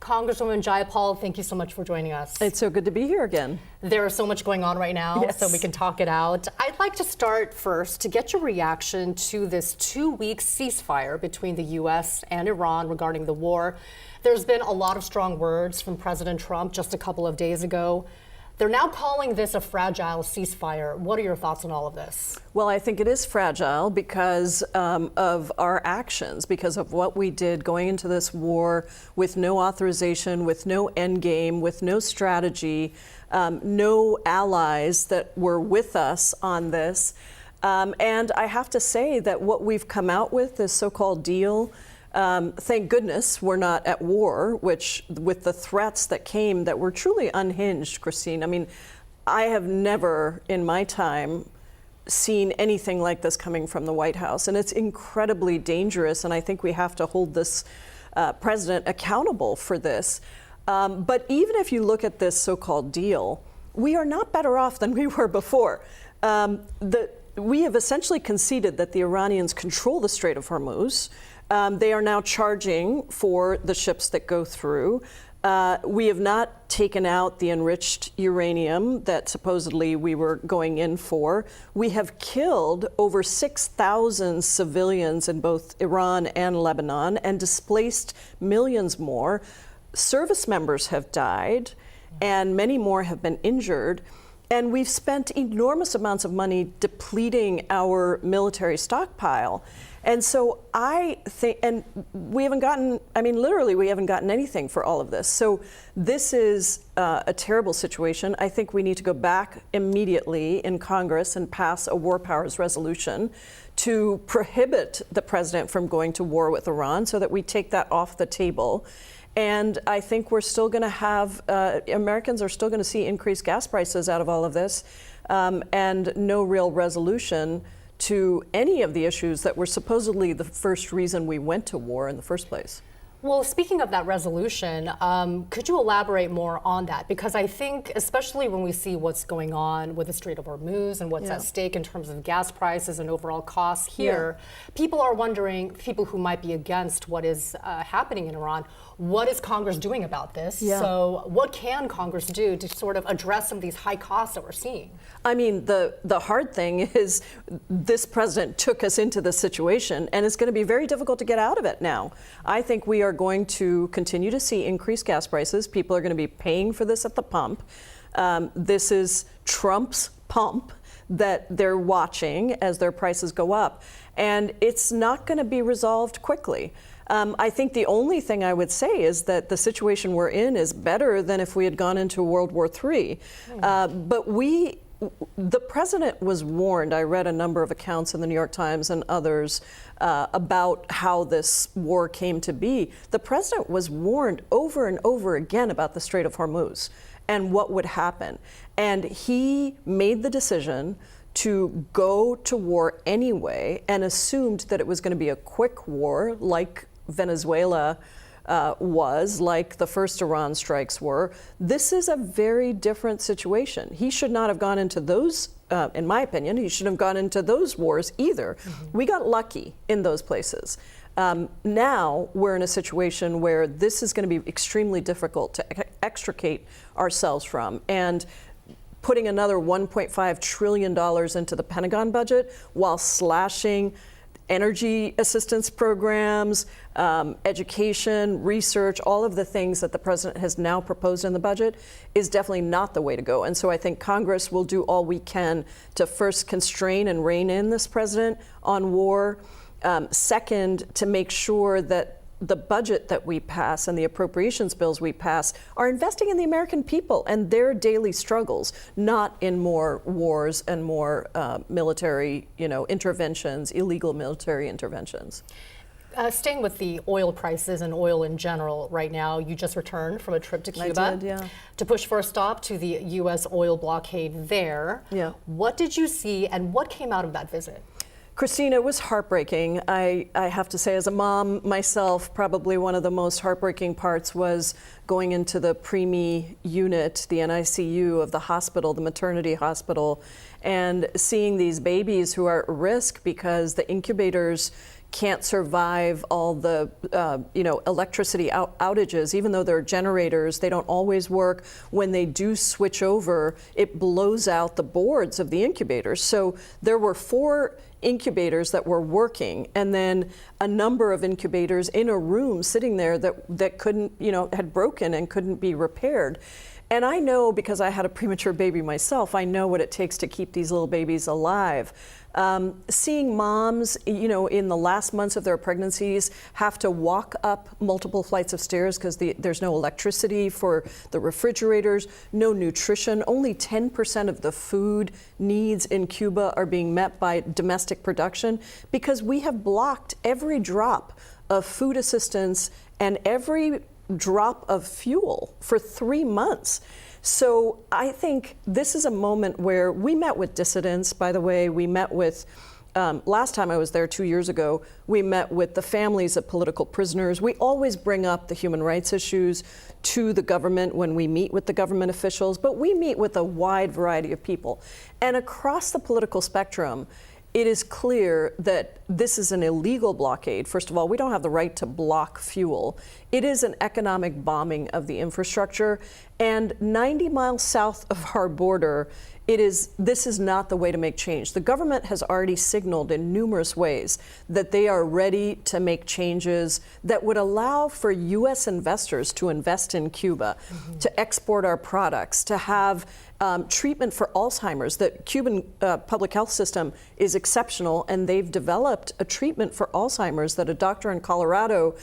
Congresswoman Jayapal, thank you so much for joining us. It's so good to be here again. There is so much going on right now, yes. so we can talk it out. I'd like to start first to get your reaction to this 2-week ceasefire between the U.S. and Iran regarding the war. There's been a lot of strong words from President Trump just a couple of days ago. They're now calling this a fragile ceasefire. What are your thoughts on all of this? Well, I think it is fragile because of our actions, because of what we did going into this war with no authorization, with no end game, with no strategy, no allies that were with us on this. And I have to say that what we've come out with, this so-called deal, thank goodness we're not at war, which with the threats that came that were truly unhinged, Christine. I mean, I have never in my time seen anything like this coming from the White House, and it's incredibly dangerous, and I think we have to hold this president accountable for this. But even if you look at this so-called deal, we are not better off than we were before. We have essentially conceded that the Iranians control the Strait of Hormuz. They are now charging for the ships that go through. We have not taken out the enriched uranium that supposedly we were going in for. We have killed over 6,000 civilians in both Iran and Lebanon and displaced millions more. Service members have died and many more have been injured. And we've spent enormous amounts of money depleting our military stockpile. And so I think, and we haven't gotten, I mean, literally, we haven't gotten anything for all of this. So this is a terrible situation. I think we need to go back immediately in Congress and pass a war powers resolution to prohibit the president from going to war with Iran so that we take that off the table. And I think we're still going to have, Americans are still going to see increased gas prices out of all of this, and no real resolution to any of the issues that were supposedly the first reason we went to war in the first place. Well, speaking of that resolution, could you elaborate more on that? Because I think, especially when we see what's going on with the Strait of Hormuz and what's at stake in terms of gas prices and overall costs here, people are wondering, people who might be against what is happening in Iran, what is Congress doing about this? So what can Congress do to sort of address some of these high costs that we're seeing? I mean, the hard thing is this president took us into this situation, and it's going to be very difficult to get out of it now. I think we are going to continue to see increased gas prices. People are going to be paying for this at the pump. This is Trump's pump that they're watching as their prices go up. And it's not going to be resolved quickly. I think the only thing I would say is that the situation we're in is better than if we had gone into World War III. But the president was warned. I read a number of accounts in the New York Times and others about how this war came to be. The president was warned over and over again about the Strait of Hormuz and what would happen. And he made the decision to go to war anyway and assumed that it was going to be a quick war like Venezuela was, like the first Iran strikes were. This is a very different situation. He should not have gone into those, in my opinion, he shouldn't have gone into those wars either. We got lucky in those places. Now we're in a situation where this is going to be extremely difficult to extricate ourselves from. And putting another $1.5 trillion into the Pentagon budget while slashing energy assistance programs, education, research, all of the things that the president has now proposed in the budget is definitely not the way to go. And so I think Congress will do all we can to first constrain and rein in this president on war. Second, to make sure that the budget that we pass and the appropriations bills we pass are investing in the American people and their daily struggles, not in more wars and more military, interventions, illegal military interventions. Staying with the oil prices and oil in general right now, you just returned from a trip to Cuba I did, to push for a stop to the U.S. oil blockade there. What did you see and what came out of that visit? Christine, it was heartbreaking. I have to say, as a mom myself, probably one of the most heartbreaking parts was going into the preemie unit, the NICU of the hospital, the maternity hospital, and seeing these babies who are at risk because the incubators can't survive all the electricity outages. Even though they're generators, they don't always work. When they do switch over, it blows out the boards of the incubators. So there were 4 incubators that were working, and then a number of incubators in a room sitting there that couldn't, had broken and couldn't be repaired. And I know, because I had a premature baby myself, I know what it takes to keep these little babies alive. Seeing moms, in the last months of their pregnancies have to walk up multiple flights of stairs because there's no electricity for the refrigerators, no nutrition. Only 10% of the food needs in Cuba are being met by domestic production because we have blocked every drop of food assistance and every drop of fuel for 3 months. So I think this is a moment where we met with dissidents. By the way, we met with, last time I was there 2 years ago, we met with the families of political prisoners. We always bring up the human rights issues to the government when we meet with the government officials, but we meet with a wide variety of people. And across the political spectrum, it is clear that this is an illegal blockade. First of all, we don't have the right to block fuel. It is an economic bombing of the infrastructure. And 90 miles south of our border, this is not the way to make change. The government has already signaled in numerous ways that they are ready to make changes that would allow for U.S. investors to invest in Cuba, to export our products, to have treatment for Alzheimer's. The Cuban public health system is exceptional, and they've developed a treatment for Alzheimer's that a doctor in Colorado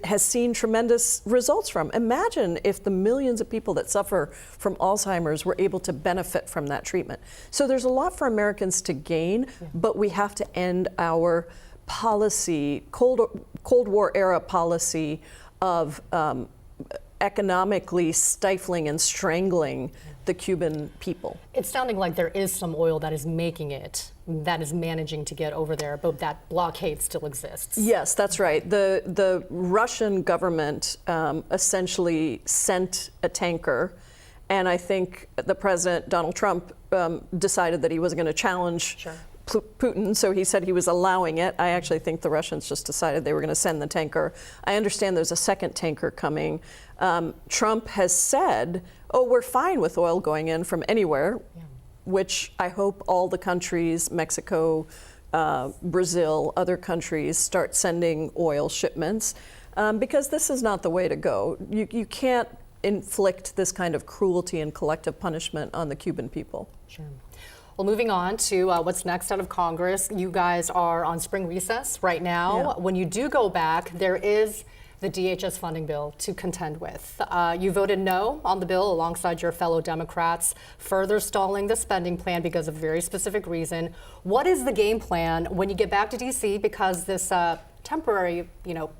has seen tremendous results from. Imagine if the millions of people that suffer from Alzheimer's were able to benefit from that treatment. So there's a lot for Americans to gain, but we have to end our policy, Cold War era policy of economically stifling and strangling the Cuban people. It's sounding like there is some oil that is making it, that is managing to get over there, but that blockade still exists. Yes, that's right. The Russian government essentially sent a tanker, and I think the President, Donald Trump, decided that he wasn't going to challenge Putin, so he said he was allowing it. I actually think the Russians just decided they were going to send the tanker. I understand there's a second tanker coming. Trump has said, we're fine with oil going in from anywhere, which I hope all the countries, Mexico, Brazil, other countries, start sending oil shipments, because this is not the way to go. You can't inflict this kind of cruelty and collective punishment on the Cuban people. Sure. Well, moving on to what's next out of Congress. You guys are on spring recess right now. Yeah. When you do go back, there is the DHS funding bill to contend with. You voted no on the bill alongside your fellow Democrats, further stalling the spending plan because of a very specific reason. What is the game plan when you get back to D.C. because this temporary,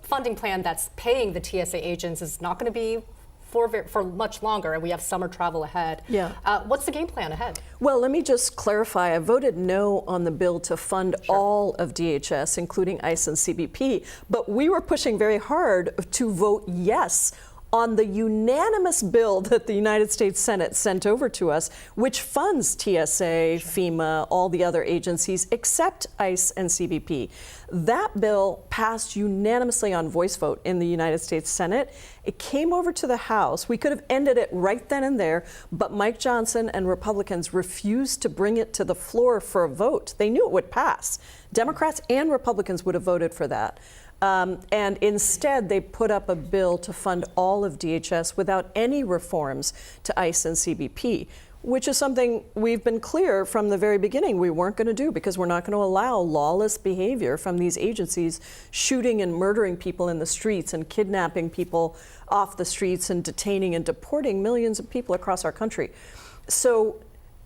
funding plan that's paying the TSA agents is not going to be for much longer, and we have summer travel ahead. Yeah. What's the game plan ahead? Well, let me just clarify. I voted no on the bill to fund all of DHS, including ICE and CBP, but we were pushing very hard to vote yes on the unanimous bill that the United States Senate sent over to us, which funds TSA, FEMA, all the other agencies except ICE and CBP. That bill passed unanimously on voice vote in the United States Senate. It came over to the House. We could have ended it right then and there, but Mike Johnson and Republicans refused to bring it to the floor for a vote. They knew it would pass. Democrats and Republicans would have voted for that. And instead, they put up a bill to fund all of DHS without any reforms to ICE and CBP, which is something we've been clear from the very beginning we weren't going to do, because we're not going to allow lawless behavior from these agencies, shooting and murdering people in the streets and kidnapping people off the streets and detaining and deporting millions of people across our country. So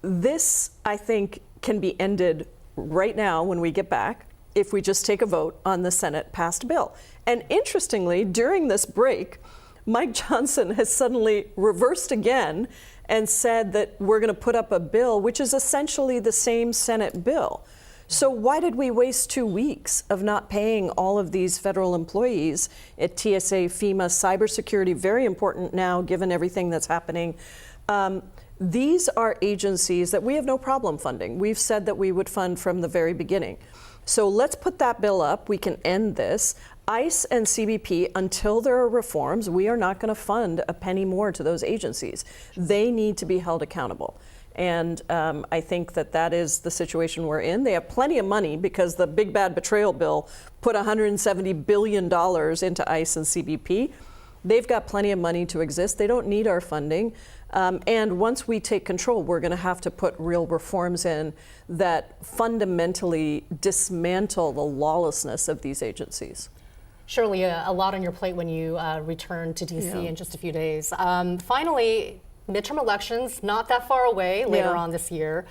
this, I think, can be ended right now when we get back, if we just take a vote on the Senate passed bill. And interestingly, during this break, Mike Johnson has suddenly reversed again and said that we're going to put up a bill which is essentially the same Senate bill. So why did we waste 2 weeks of not paying all of these federal employees at TSA, FEMA, cybersecurity, very important now given everything that's happening. These are agencies that we have no problem funding. We've said that we would fund from the very beginning. So let's put that bill up. We can end this. ICE and CBP, until there are reforms, we are not going to fund a penny more to those agencies. They need to be held accountable. And I think that that is the situation we're in. They have plenty of money because the big bad betrayal bill put $170 billion into ICE and CBP. They've got plenty of money to exist. They don't need our funding. And once we take control, we're going to have to put real reforms in that fundamentally dismantle the lawlessness of these agencies. Surely a lot on your plate when you return to D.C. in just a few days. Finally, midterm elections, not that far away, later on this year.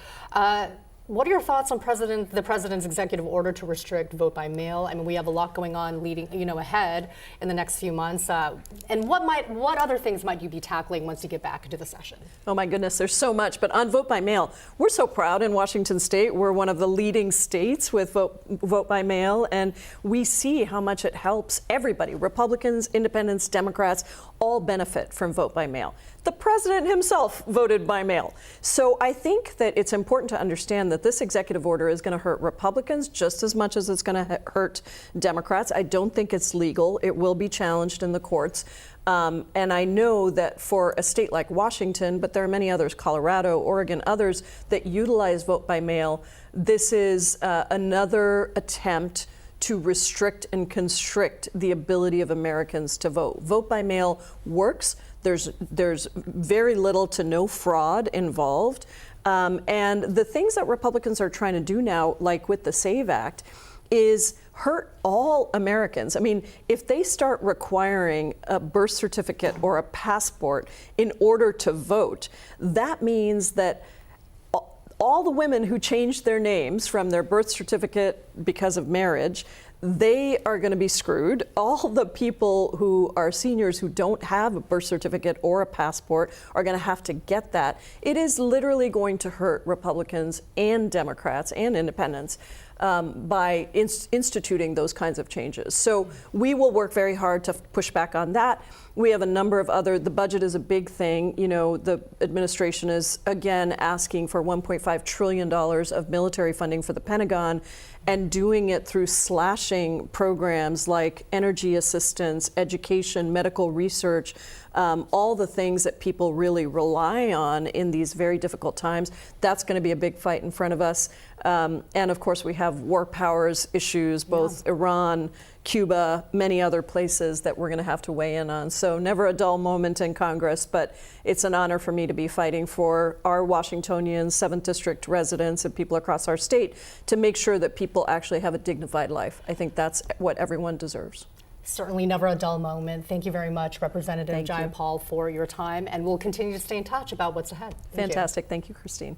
What are your thoughts on the president's executive order to restrict vote by mail? I mean, we have a lot going on leading, ahead in the next few months. And what other things might you be tackling once you get back into the session? Oh my goodness, there's so much. But on vote by mail, we're so proud in Washington State. We're one of the leading states with vote by mail, and we see how much it helps everybody. Republicans, independents, Democrats all benefit from vote by mail. The president himself voted by mail. So I think that it's important to understand that this executive order is going to hurt Republicans just as much as it's going to hurt Democrats. I don't think it's legal. It will be challenged in the courts. And I know that for a state like Washington, but there are many others, Colorado, Oregon, others that utilize vote by mail, this is another attempt to restrict and constrict the ability of Americans to vote. Vote by mail works. There's very little to no fraud involved. And the things that Republicans are trying to do now, like with the SAVE Act, is hurt all Americans. I mean, if they start requiring a birth certificate or a passport in order to vote, that means that all the women who changed their names from their birth certificate because of marriage, they are going to be screwed. All the people who are seniors who don't have a birth certificate or a passport are going to have to get that. It is literally going to hurt Republicans and Democrats and independents by instituting those kinds of changes. So we will work very hard to push back on that. We have a number of the budget is a big thing. The administration is again asking for $1.5 trillion of military funding for the Pentagon, and doing it through slashing programs like energy assistance, education, medical research, all the things that people really rely on in these very difficult times. That's going to be a big fight in front of us. And of course, we have war powers issues, both Iran, Cuba, many other places that we're going to have to weigh in on. So never a dull moment in Congress, but it's an honor for me to be fighting for our Washingtonians, 7th District residents, and people across our state to make sure that people actually have a dignified life. I think that's what everyone deserves. Certainly never a dull moment. Thank you very much, Representative Jayapal, for your time, and we'll continue to stay in touch about what's ahead. Fantastic. Thank you, Christine.